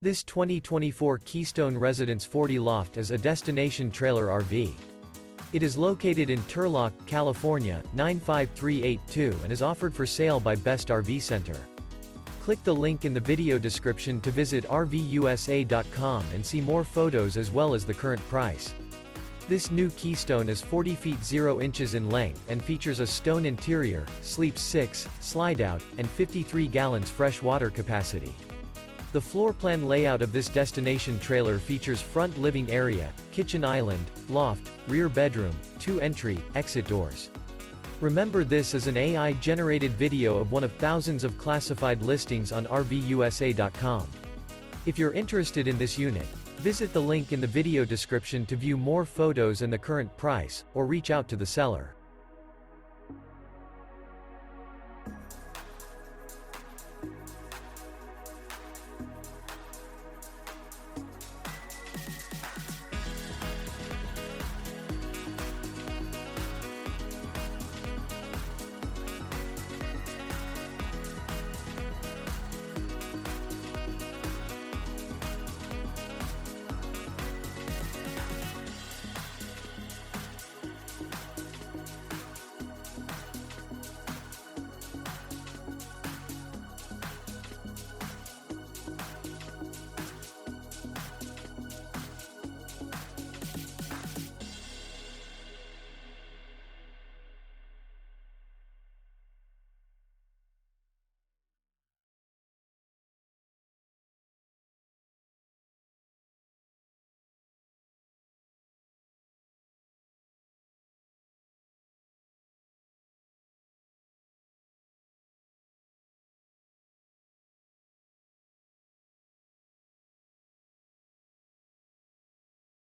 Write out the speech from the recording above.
This 2024 Keystone Residence 40 Loft is a destination trailer RV. It is located in Turlock, California, 95382 and is offered for sale by Best RV Center. Click the link in the video description to visit RVUSA.com and see more photos as well as the current price. This new Keystone is 40 feet 0 inches in length and features a stone interior, sleeps 6, Slideout, and 53 gallons fresh water capacity. The floor plan layout of this destination trailer features front living area, kitchen island, loft, rear bedroom, 2 entry, exit doors. Remember, this is an AI-generated video of one of thousands of classified listings on RVUSA.com. If you're interested in this unit, visit the link in the video description to view more photos and the current price, or reach out to the seller.